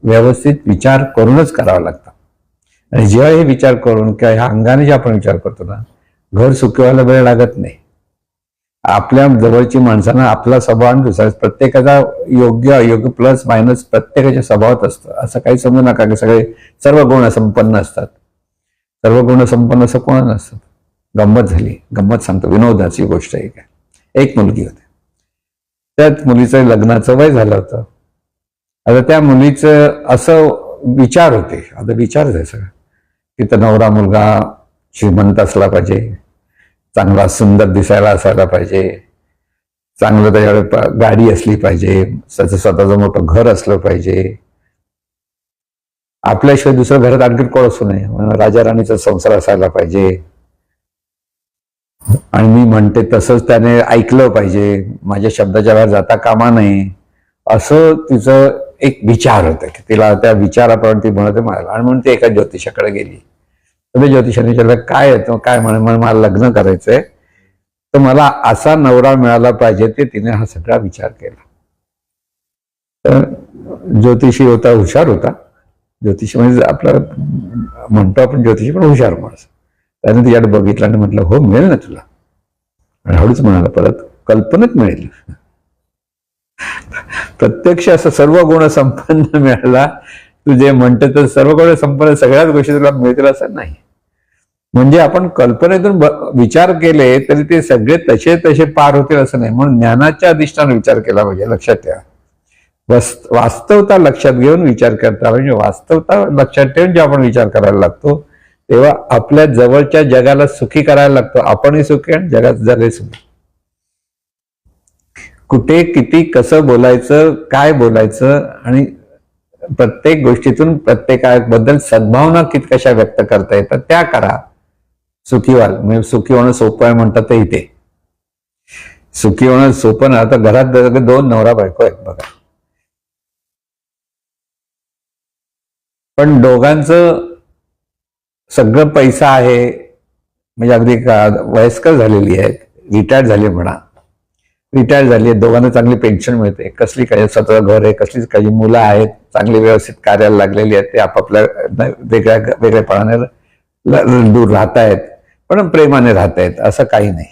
व्यवस्थित विचार करूनच करावं लागतं. आणि जेव्हा हे विचार करून किंवा ह्या अंगाने जे आपण विचार करतो ना, घर सुखी व्हायला वेळ लागत नाही. आपल्या जवळची माणसांना आपला स्वभाव आणि दुसरा प्रत्येकाचा योग्य अयोग्य प्लस मायनस प्रत्येकाच्या स्वभावात असतं. असं काही समजू नका की सगळे सर्व गुण संपन्न असतात. सर्व गुण संपन्न असं कोणा नसतं. गंमत झाली, गंमत सांगतो, विनोदाची गोष्ट आहे. एक मुलगी होती, त्याच मुलीचं लग्नाचं वय झालं होतं. आता त्या मुलीचं असं विचार होते, आता विचारच आहे सगळं की तर नवरा मुलगा श्रीमंत असला पाहिजे, चांगला सुंदर दिसायला असायला पाहिजे, चांगलं त्याच्याकडे गाडी असली पाहिजे, त्याचं स्वतःचं मोठं घर असलं पाहिजे, आपल्याशिवाय दुसऱ्या घरात आणखी कोण असू नये, राजा राणीचा संसार असायला पाहिजे, आणि मी म्हणते तसंच त्याने ऐकलं पाहिजे, माझ्या शब्दाच्या बाहेर जाता कामा नये, असं तिचं एक विचार होतं की तिला त्या विचाराप्रमाणे ती म्हणते मला. आणि म्हणून ती एका ज्योतिषाकडे गेली. तर ज्योतिषाने विचारलं काय येतो, काय म्हणे, मला लग्न करायचंय, तर मला असा नवरा मिळाला पाहिजे. ते तिने हा सगळा विचार केला. तर ज्योतिषी होता, हुशार होता. ज्योतिषी म्हणजे आपलं म्हणतो आपण ज्योतिषी, पण हुशार माणूस. त्याने तिच्याकडे बघितलं आणि म्हटलं हो मिळेल ना तुला. आणि हळूच म्हणाला परत कल्पनेत मिळेल. प्रत्यक्ष असं सर्व गुण संपन्न मिळाला, तू जे म्हणते तर सर्व गुण संपन्न सगळ्याच गोष्टी तुला मिळतील असं नाही. म्हणजे आपण कल्पनेतून विचार केले तरी ते सगळे तसे तसे पार होतील असं नाही. म्हणून ज्ञानाच्या अधिष्ठान विचार केला पाहिजे. लक्षात ठेवा, वास्तवता लक्षात घेऊन विचार करता म्हणजे वास्तवता लक्षात ठेवून जे आपण विचार करायला लागतो तेव्हा आपल्या जवळच्या जगाला सुखी करायला लागतो. आपणही सुखी आणि जगात जगही सुखी. कुठे किती कसं बोलायचं, काय बोलायचं, आणि प्रत्येक गोष्टीतून प्रत्येकाबद्दल सद्भावना कशा व्यक्त करता येतात त्या करा. सुखी व्हाल. म्हणजे सुखी होणं सोपं आहे म्हणतात ते इथे. सुखी होणं सोपं ना. आता घरात दोन नवरा बायको आहेत बघा, पण दोघांचं सगळं पैसा आहे, म्हणजे अगदी वयस्कर झालेली आहेत, रिटायर्ड झाली म्हणा, रिटायर झाली आहेत, दोघांना चांगली पेन्शन मिळते, कसली काही स्वतःचं घर आहे, कसलीच काही मुलं आहेत, चांगली व्यवस्थित कार्याला लागलेली आहेत, ते आपापल्या वेगळेपणाने दूर राहत आहेत, पण प्रेमाने राहत आहेत, असं काही नाही.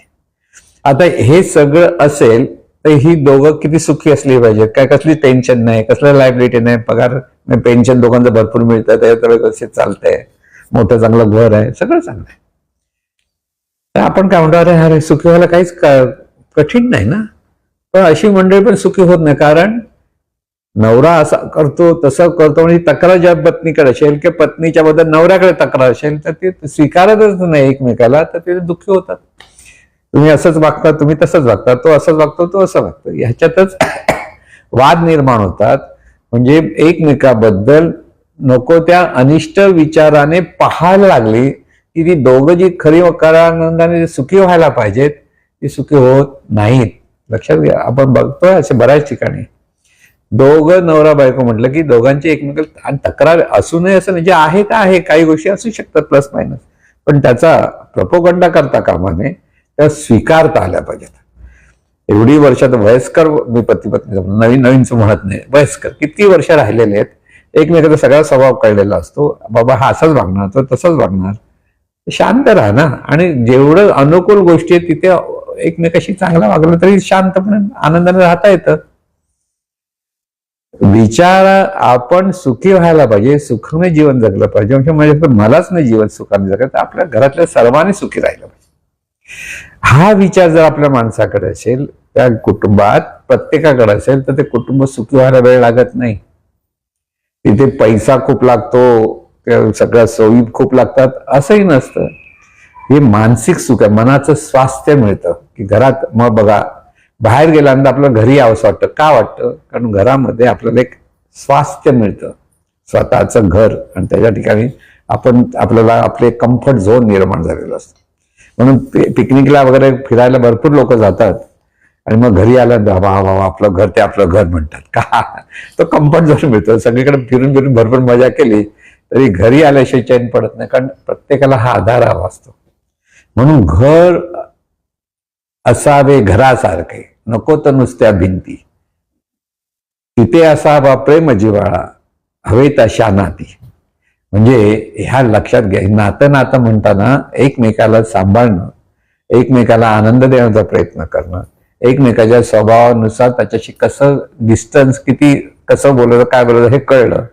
आता हे सगळं असेल तर ही दोघं किती सुखी असली पाहिजे. काय कसली टेन्शन नाही, कसलं लायबिलिटी नाही, पगार पेन्शन दोघांचं भरपूर मिळतं, त्याच्यात व्यवस्थित चालतंय, मोठं चांगलं घर आहे, सगळं चांगलं आहे. तर आपण काय म्हणतो, अरे सुखी व्हायला काहीच कठीण नाही ना. पण अशी मंडळी पण सुखी होत नाही, कारण नवरा असा करतो तसं करतो, म्हणजे तक्रार ज्या पत्नीकडे असेल किंवा पत्नीच्या बद्दल नवऱ्याकडे तक्रार असेल तर ते स्वीकारतच नाही एकमेकाला, तर ते दुःखी होतात. तुम्ही असंच वागता, तुम्ही तसंच वागता, तो असंच वागतो, तो असं वागतो, ह्याच्यातच वाद निर्माण होतात. म्हणजे एकमेकाबद्दल नको त्या अनिष्ट विचाराने पाहायला लागली की ती दोघं जी खरी आनंदाने सुखी व्हायला पाहिजेत ती सुखी होत नाहीत. लक्षात घ्या, आपण बघतोय असे बऱ्याच ठिकाणी दोघं नवरा बायको म्हटलं की दोघांची एकमेकांना तक्रार असू नये असं नाही, जे आहे ते आहे, काही गोष्टी असू शकतात प्लस मायनस, पण त्याचा प्रपोगंडा करता कामा नये, त्या स्वीकारता आल्या पाहिजेत. एवढी वर्षात वयस्कर मी पती पत्नी नवीन नवीनच म्हणत नाही, वयस्कर किती वर्ष राहिलेले आहेत, एकमेकाचा सगळा स्वभाव कळलेला असतो, बाबा हा असाच वागणार तर तसंच वागणार, शांत राहा ना. आणि जेवढं अनुकूल गोष्टी आहेत तिथे एकमेकाशी चांगला वागलं तरी शांतपणे आनंदाने राहता येतं. विचार आपण सुखी व्हायला पाहिजे, सुखाने जीवन जगलं पाहिजे, म्हणजे मलाच नाही जीवन सुखाने जगलं तर आपल्या घरातल्या सर्वांनी सुखी राहिलं पाहिजे. हा विचार जर आपल्या माणसाकडे असेल, त्या कुटुंबात प्रत्येकाकडे असेल, तर ते कुटुंब सुखी व्हायला वेळ लागत नाही. तिथे पैसा खूप लागतो, सगळ्या सोयी खूप लागतात असंही नसतं. हे मानसिक सुख आहे, मनाचं स्वास्थ्य मिळतं की घरात. मग बघा, बाहेर गेल्यानंतर आपलं घरी यावंसं वाटतं, का वाटतं? कारण घरामध्ये आपल्याला एक स्वास्थ्य मिळतं, स्वतःचं घर, आणि त्याच्या ठिकाणी आपल्याला आपले कम्फर्ट झोन निर्माण झालेलं असतं. म्हणून पिकनिकला वगैरे फिरायला भरपूर लोक जातात आणि मग घरी आल्यानंतर वा वा आपलं घर ते आपलं घर म्हणतात का, तो कम्फर्ट झोन मिळतो. सगळीकडे फिरून फिरून भरपूर मजा केली तरी घरी आल्याशिवाय चैन पडत नाही, कारण प्रत्येकाला हा आधार हवा असतो. म्हणून घर असावे घरासारखे, नको तर नुसत्या भिंती, तिथे असावा प्रेम जिव्हाळा, हवेत अशा नाती. म्हणजे ह्या लक्षात घ्या, नातं म्हणताना एकमेकाला सांभाळणं, एकमेकाला आनंद देण्याचा प्रयत्न करणं, एकमेकाच्या स्वभावानुसार त्याच्याशी कसं डिस्टन्स किती, कसं बोलायचं काय बोलायचं हे कळलं,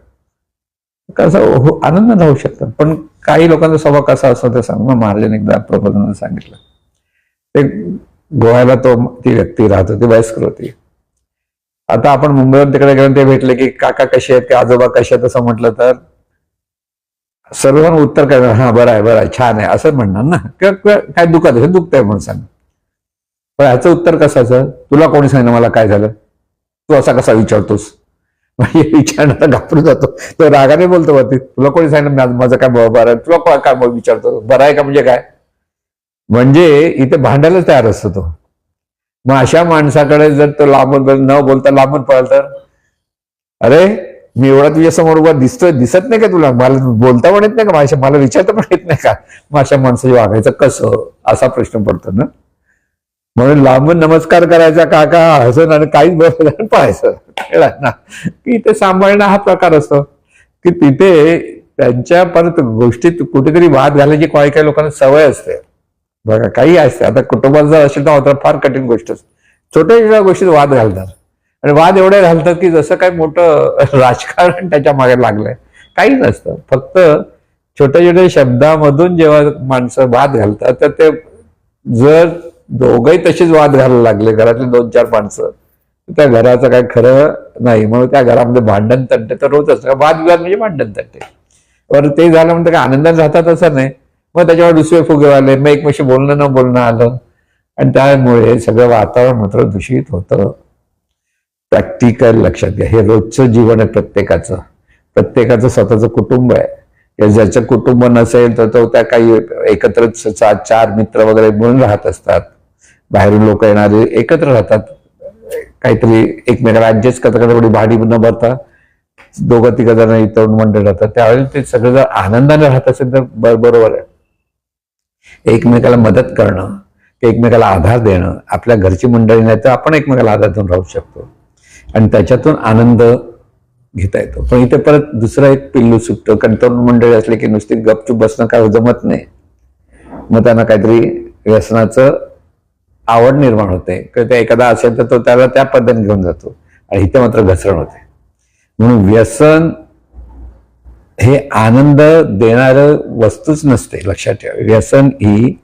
कसं आनंद होऊ शकतं. पण काही लोकांचा स्वभाव कसा असतो ते सांग. महाराजांनी एकदा प्रबोधनाने सांगितलं, ते गोव्याला ती व्यक्ती राहत होती, वयस्कर होती. आता आपण मुंबईवर तिकडे गेलो, ते भेटले की काका कसे आहेत, की आजोबा कसे आहेत असं म्हटलं तर सर्वांना उत्तर काय, हा बरं आहे छान आहे असं म्हणणार ना, किंवा काय दुखत आहे दुखत आहे म्हणून सांग. पण ह्याचं उत्तर कसाचं, तुला कोणी सांगितलं मला काय झालं, तू असा कसा विचारतोस, विचारणारा घाबरून जातो. तो रागाने बोलतो वरती, तुला कोणी सांगितलं माझं काय बरं आहे, तुला काय विचारतो बरं आहे का, म्हणजे काय, म्हणजे इथे भांडायलाच तयार असतो तो. मग अशा माणसाकडे जर तो लांबून न बोलता लांबून पळाल तर, अरे मी एवढा तुझ्या समोर उभा दिसत नाही का तुला, मला बोलता पण येत नाही का, माझ्या मला विचारता पण येत नाही का, मग अशा माणसाची वागायचं कसं, असा प्रश्न पडतो ना. म्हणून लांबून नमस्कार करायचा, काका हसून आणि काहीच बोलायचं पळायचं, कळलं ना. की ते सांभाळणं हा प्रकार असतो की तिथे त्यांच्या परत गोष्टीत कुठेतरी वाद घालायची काही लोकांना सवय असते. बघा काही असते, आता कुटुंबात जर असेल तर फार कठीण गोष्ट असते, छोट्या छोट्या गोष्टीत वाद घालतात, आणि वाद एवढे घालतात की जसं काही मोठं राजकारण त्याच्या मागे लागलंय. काही नसतं, फक्त छोट्या छोट्या शब्दामधून जेव्हा माणसं वाद घालतात तर ते जर दोघंही तशीच वाद घालायला लागले, घरातले 2-4 माणसं, त्या घराचं काय खरं नाही. म्हणून त्या घरामध्ये भांडण तंटे तर रोज असतं, वादविवाद म्हणजे भांडण तंटे. बरं ते झालं म्हणतं काय आनंदात राहतात असं नाही, मग त्याच्यावर दुसरे फुगे आले, मग एकमेकाशी बोलणं न बोलणं आलं, आणि त्यामुळे सगळं वातावरण मात्र दूषित होतं. प्रॅक्टिकल लक्षात घ्या, हे रोजचं जीवन आहे प्रत्येकाचं स्वतःचं कुटुंब आहे. ज्याचं कुटुंब नसेल तर तो त्या काही एकत्र 4 मित्र वगैरे मिळून राहत असतात, बाहेरून लोक येणारे एकत्र राहतात, काहीतरी एकमेकाला ऍडजस्ट करता एवढी भाडी न भरता 2-3 जण तरुण मंडळ राहतात. त्यावेळेला ते सगळं जर आनंदाने राहत असेल तर बरोबर आहे. एकमेकाला मदत करणं, एकमेकाला आधार देणं, आपल्या घरची मंडळी नाही तर आपण एकमेकाला आधार देऊन राहू शकतो आणि त्याच्यातून आनंद घेता येतो. पण इथे परत दुसरं एक पिल्लू सुटतं, कारण तरुण मंडळी असले की नुसती गपचूप बसणं काय जमत नाही, मग त्यांना काहीतरी व्यसनाचं आवड निर्माण होते, किंवा ते एखादा असेल तर तो त्याला त्या पद्धतीने घेऊन जातो, आणि इथे मात्र घसरण होते. म्हणून व्यसन हे आनंद देणारं वस्तूच नसते, लक्षात ठेवा. व्यसन ही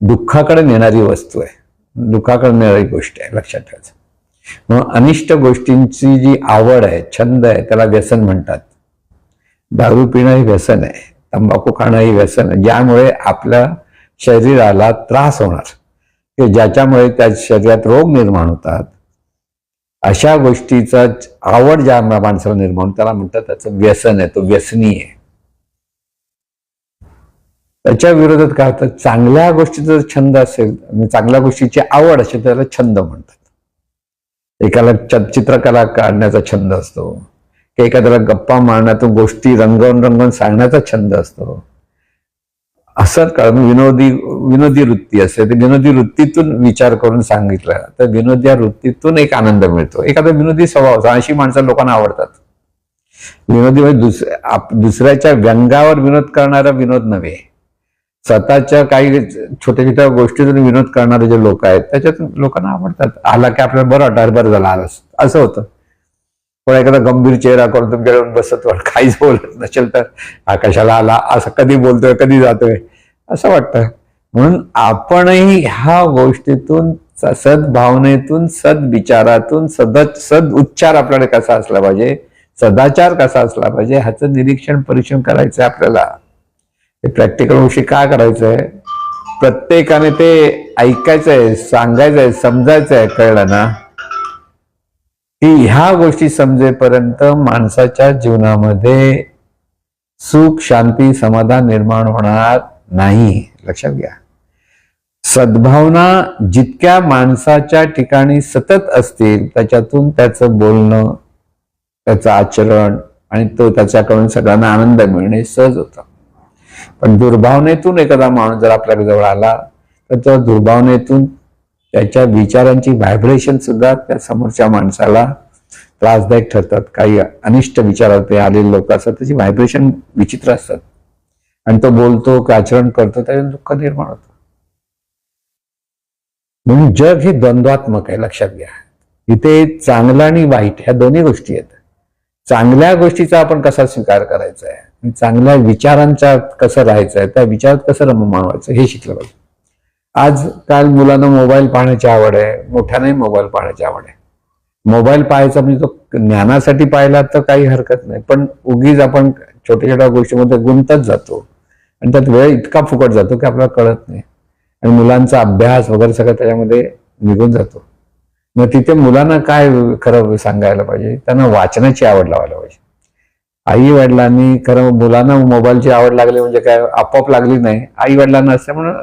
दुःखाकडे नेणारी वस्तू आहे, दुःखाकडे नेणारी गोष्ट आहे, लक्षात ठेवायचं. म्हणून अनिष्ट गोष्टींची जी आवड आहे, छंद आहे, त्याला व्यसन म्हणतात. दारू पिणं ही व्यसन आहे, तंबाखू खाणं ही व्यसन आहे, ज्यामुळे आपल्या शरीराला त्रास होणार, की ज्याच्यामुळे त्या शरीरात रोग निर्माण होतात. अशा गोष्टीचा आवड ज्या माणसाला निर्माण, त्याला म्हणतात त्याचं व्यसन आहे, तो व्यसनी आहे. त्याच्या विरोधात काय होतं, चांगल्या गोष्टीचा छंद असेल आणि चांगल्या गोष्टीची आवड असेल त्याला छंद म्हणतात. एकाला चित्रकला काढण्याचा छंद असतो, की एखाद्याला गप्पा मारण्यातून गोष्टी रंगवून रंगवून सांगण्याचा छंद असतो. असं कारण विनोदी वृत्ती असते, ते विनोदी वृत्तीतून विचार करून सांगितलं तर विनोदी वृत्तीतून एक आनंद मिळतो. एखादा विनोदी स्वभाव, अशी माणसं लोकांना आवडतात. विनोदी म्हणजे दुसऱ्याच्या व्यंगावर विनोद करणारा विनोद नव्हे, स्वतःच्या काही छोट्या छोट्या गोष्टीतून विनोद करणारे जे लोक आहेत त्याच्यातून लोकांना आवडतात. आला की आपल्याला बरं वाटतं, बरं झालं आलंच, असं होतं. पण एखादा गंभीर चेहरा करून तुमच्याकडून बसत वाट, काहीच बोलत नसेल तर आकाशाला आला, असं कधी बोलतोय कधी जातोय असं वाटतं. म्हणून आपणही ह्या गोष्टीतून, सद्भावनेतून, सद्विचारातून, सद उच्चार आपल्याकडे कसा असला पाहिजे, सदाचार कसा असला पाहिजे, ह्याचं निरीक्षण परीक्षण करायचंय आपल्याला. ते प्रॅक्टिकल गोष्टी काय करायचंय, प्रत्येकाने ते ऐकायचंय, सांगायचंय, समजायचंय. कळलं ना की ह्या गोष्टी समजेपर्यंत माणसाच्या जीवनामध्ये सुख, शांती, समाधान निर्माण होणार नाही. लक्षात घ्या. सद्भावना जितक्या माणसाच्या ठिकाणी सतत असतील त्याच्यातून त्याचं बोलणं, त्याचं आचरण आणि तो त्याच्याकडून सगळ्यांना आनंद मिळणे सहज होतं. पण दुर्भावनेतून एखादा माणूस जर आपल्या जवळ आला तर त्या दुर्भावनेतून त्याच्या विचारांची व्हायब्रेशन सुद्धा त्या समोरच्या माणसाला त्रासदायक ठरतात. काही अनिष्ट विचारात आलेले लोक असतात, त्याची व्हायब्रेशन विचित्र असतात आणि तो बोलतो की आचरण करतो त्याच्यात दुःख निर्माण होतं. म्हणून जग हे द्वंद्वात्मक आहे. लक्षात घ्या. इथे चांगलं आणि वाईट ह्या दोन्ही गोष्टी आहेत. चांगल्या गोष्टीचा आपण कसा स्वीकार करायचा आहे, चांगल्या विचारांचा कसं राहायचं आहे, त्या विचारात कसं रममाण व्हायचं हे शिकलं पाहिजे. आजकाल मुलांना मोबाईल पाहण्याची आवड आहे, मोठ्याने मोबाईल पाहण्याची आवड आहे. मोबाईल पाहायचा म्हणजे तो ज्ञानासाठी पाहिला तर काही हरकत नाही, पण उगीच आपण छोट्या छोट्या गोष्टीमध्ये गुंतत जातो आणि त्यात वेळ इतका फुकट जातो की आपल्याला कळत नाही आणि मुलांचा अभ्यास वगैरे सगळं त्याच्यामध्ये निघून जातो. मग तिथे मुलांना काय खरं सांगायला पाहिजे, त्यांना वाचनाची आवड लावायला पाहिजे. आई वडिलांनी खरं मुलांना मोबाईलची आवड लागली म्हणजे काय आपोआप लागली नाही, आई वडिलांना असते म्हणून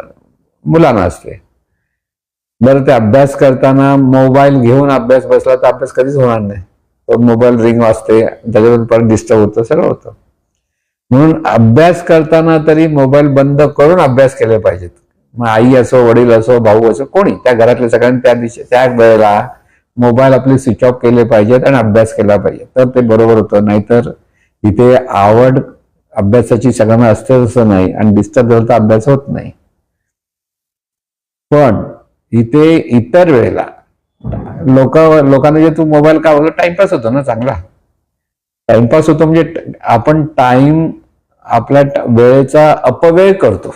मुलांना असते. बरं, ते अभ्यास करताना मोबाईल घेऊन अभ्यास बसला तर अभ्यास कधीच होणार नाही. तो मोबाईल रिंग वाजते, त्याच्यावर परत डिस्टर्ब होतं, सगळं होतं. म्हणून अभ्यास करताना तरी मोबाईल बंद करून अभ्यास केले पाहिजेत. मग आई असो, वडील असो, भाऊ असो, कोणी त्या घरातल्या सगळ्यांनी त्या वेळेला मोबाईल आपले स्विच ऑफ केले पाहिजेत आणि अभ्यास केला पाहिजे, तर ते बरोबर होतं. नाहीतर इथे आवड अभ्यासाची सगळ्यांना असते असं नाही आणि डिस्टर्ब झालं तर अभ्यास होत नाही. पण इथे इतर वेळेला लोकांना जे तू मोबाईल का बघतो, टाइमपास होतो ना, चांगला टाइमपास होतो. म्हणजे आपण आपल्या वेळेचा अपव्यय करतो,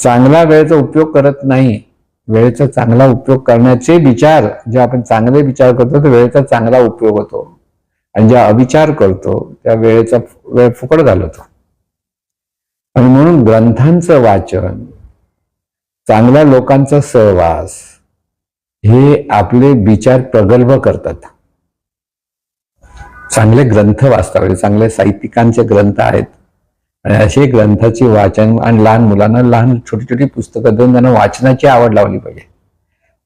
चांगला वेळेचा उपयोग करत नाही. वेळेचा चांगला उपयोग करण्याचे विचार, जे आपण चांगले विचार करतो तर वेळेचा चांगला उपयोग होतो आणि ज्या अविचार करतो त्या वेळेचा वेळ फुकट घालवतो. आणि म्हणून ग्रंथांचं वाचन, चांगल्या लोकांचा सहवास हे आपले विचार प्रगल्भ करतात. चांगले ग्रंथ वाचता, चांगले साहित्यिकांचे ग्रंथ आहेत आणि असे ग्रंथाची वाचन आणि लहान मुलांना लहान छोटी छोटी पुस्तकं देऊन त्यांना वाचनाची आवड लावली पाहिजे.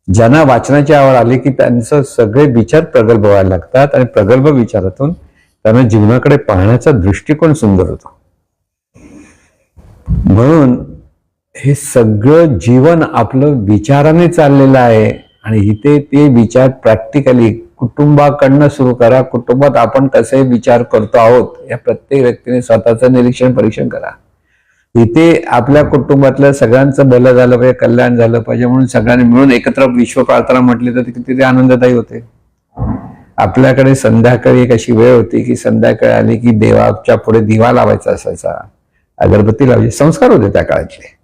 ज्यांना वाचनाची आवड आली की त्यांचं सगळे विचार प्रगल्भ व्हायला लागतात आणि प्रगल्भ विचारातून त्यांना जीवनाकडे पाहण्याचा दृष्टिकोन सुंदर होतो. म्हणून हे सगळं जीवन आपलं विचाराने चाललेलं आहे आणि इथे ते विचार प्रॅक्टिकली कुटुंबाकडनं सुरू करा. कुटुंबात आपण कसे विचार करतो आहोत या प्रत्येक व्यक्तीने स्वतःचं निरीक्षण परीक्षण करा. इथे आपल्या कुटुंबातल्या सगळ्यांचं भलं झालं पाहिजे, कल्याण झालं पाहिजे म्हणून सगळ्यांनी मिळून एकत्र विश्व प्रार्थना म्हटली तर किती आनंददायी होते. आपल्याकडे संध्याकाळी एक अशी वेळ होती की संध्याकाळी आली की देवाच्या पुढे दिवा लावायचा असायचा, अगरबत्ती लावायची, संस्कार होते त्या काळातले.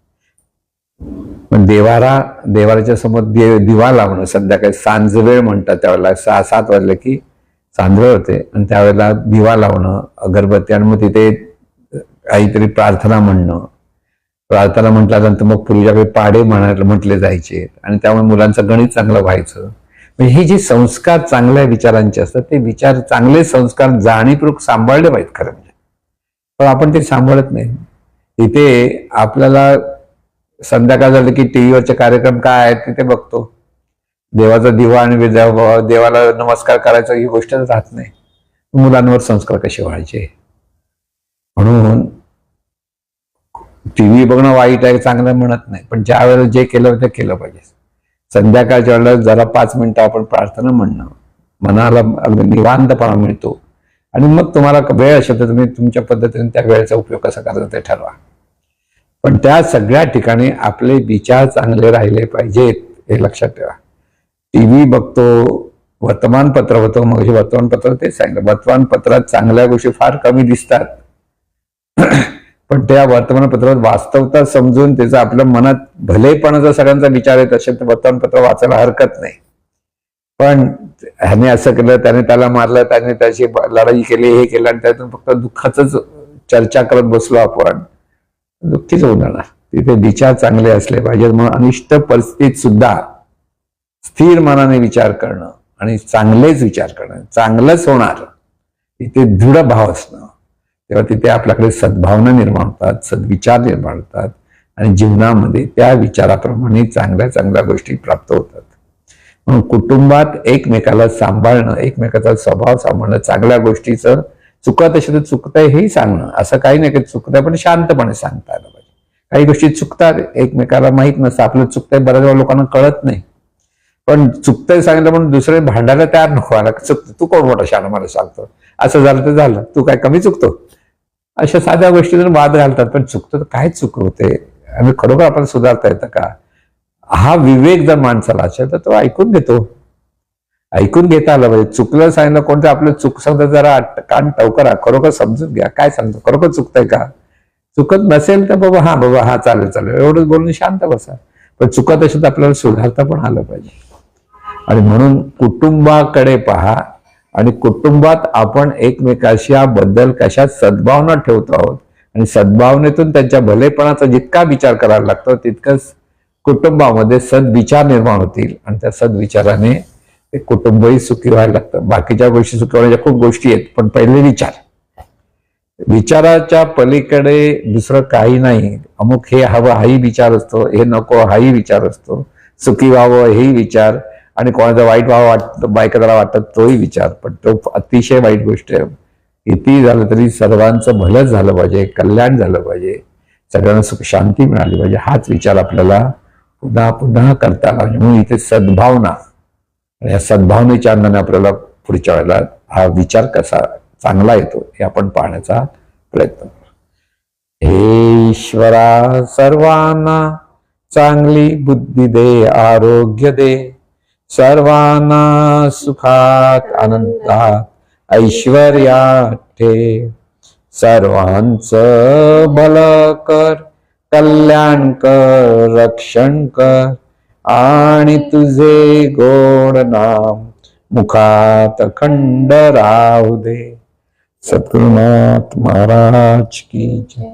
पण देवाच्या समोर दिवा लावणं संध्याकाळी सांजवेळ म्हणतात, त्यावेळेला 6-7 वाजले की सांजवेळ होते आणि त्यावेळेला दिवा लावणं, अगरबत्ती आणि मग तिथे काहीतरी प्रार्थना म्हणणं. प्रार्थना म्हटल्यानंतर मग पूर्वीच्या वेळी पाडे म्हटले जायचे आणि त्यामुळे मुलांचं गणित चांगलं व्हायचं. म्हणजे हे जे संस्कार चांगल्या विचारांचे असतात ते विचार चांगले संस्कार जाणीवपूर्वक सांभाळले पाहिजेत खरं म्हणजे. पण आपण ते सांभाळत नाही. इथे आपल्याला संध्याकाळ झालं की टीव्हीवरचे कार्यक्रम काय आहेत तिथे बघतो. देवाचा दिवा आणि देवाला नमस्कार करायचा ही गोष्टच राहत नाही. मुलांवर संस्कार कसे व्हायचे. म्हणून टीव्ही बघणं वाईट आहे चांगलं म्हणत नाही, पण ज्या वेळेला जे केलं ते केलं पाहिजे. संध्याकाळच्या वेळेला जरा 5 मिनिटं आपण प्रार्थना म्हणणं, मनाला निवांतपणा मिळतो. आणि मग तुम्हाला वेळ असेल तर तुम्ही तुमच्या पद्धतीने त्या वेळेचा उपयोग कसा करायचा ते ठरवा. पण त्या सगळ्या ठिकाणी आपले विचार चांगले राहिले पाहिजेत हे लक्षात ठेवा. टीव्ही बघतो, वर्तमानपत्र होतं, मग वर्तमानपत्र तेच सांगितलं, वर्तमानपत्रात चांगल्या गोष्टी फार कमी दिसतात. पण त्या वर्तमानपत्रात वास्तवता समजून त्याचा आपल्या मनात भलेपणाचा सगळ्यांचा विचार येत असेल तर वर्तमानपत्र वाचायला हरकत नाही. पण ह्याने असं केलं, त्याने त्याला मारलं, त्याने त्याची लढाई केली, हे केलं, आणि त्यातून फक्त दुःखाच चर्चा करत बसलो आपण, दुःखीच होणार. तिथे विचार चांगले असले पाहिजेत. म्हणून अनिष्ट परिस्थितीत सुद्धा स्थिर मनाने विचार करणं आणि चांगलेच विचार करणं, चांगलंच होणार, तिथे दृढ भाव असणं, तेव्हा तिथे आपल्याकडे सद्भावना निर्माण होतात, सद्विचार निर्माण होतात आणि जीवनामध्ये त्या विचाराप्रमाणे चांगल्या चांगल्या गोष्टी प्राप्त होतात. म्हणून कुटुंबात एकमेकाला सांभाळणं, एकमेकाचा स्वभाव सांभाळणं, चांगल्या गोष्टीचं चुकत असेल तर चुकतंय हेही सांगणं, असं काही नाही की चुकतंय पण शांतपणे सांगता आलं पाहिजे. काही गोष्टी चुकतात, एकमेकाला माहीत नसतं, आपलं चुकतंय बऱ्याच वेळा लोकांना कळत नाही. पण चुकतंय सांगितलं म्हणून दुसरे भांडायला तयार नको व्हायला, चुकतं तू कोण मोठा शाळा मला सांगतो, असं झालं तर झालं, तू काय कमी चुकतो, अशा साध्या गोष्टी जर वाद घालतात. पण चुकतं तर काय चूक होते आणि खरोखर आपण सुधारता येतं का, हा विवेक जर माणसाला असेल तर तो ऐकून घेतो. ऐकून घेता आलं पाहिजे. चुकलं सांगितलं कोणतं आपलं चूक सांगतं जरा कान टवकरा, खरोखर समजून घ्या काय सांगतो, खरोखर चुकतंय का. चुकत नसेल तर बाबा हा चालेल चालेल एवढंच बोलून शांत बसा. पण चुकत असेल तर आपल्याला सुधारता पण आलं पाहिजे. आणि म्हणून कुटुंबाकडे पहा आणि कुटुंबात आपण एकमेकाशी बद्दल कशा सद्भावना ठेवतो आहोत आणि सद्भावनेतून त्यांच्या भलेपणाचा जितका विचार करायला लागतो तितकंच कुटुंबामध्ये सद्विचार निर्माण होतील आणि त्या सद्विचाराने ते कुटुंबही सुखी व्हायला लागतं. बाकीच्या गोष्टी सुखी होण्याच्या खूप गोष्टी आहेत, पण पहिले विचाराच्या पलीकडे दुसरं काही नाही. अमुक हे हवं हाही विचार असतो, हे नको हाही विचार असतो, सुखी व्हावं हेही विचार, आणि कोणाचा वाईट व्हावं वाटतं बायकाला वाटत तोही विचार. पण तो अतिशय वाईट गोष्ट आहे. किती झालं तरी सर्वांचं भलंच झालं पाहिजे, कल्याण झालं पाहिजे, सगळ्यांना सुख शांती मिळाली पाहिजे, हाच विचार आपल्याला पुन्हा पुन्हा करता आला पाहिजे. म्हणून इथे सद्भावना, या सद्भावनेच्या अंगाने आपल्याला पुढच्या वेळेला हा विचार कसा चांगला येतो हे आपण पाहण्याचा प्रयत्न करू. हे ईश्वरा सर्वांना चांगली बुद्धी दे, आरोग्य दे, सर्वांना सुखात आनंदात ऐश्वर्यात ठेव, सर्वांचं भलं कर, कल्याण कर, रक्षण कर आणि तुझे गोड नाम मुखात अखंड राहू दे. सद्गुरुनाथ महाराज की जय.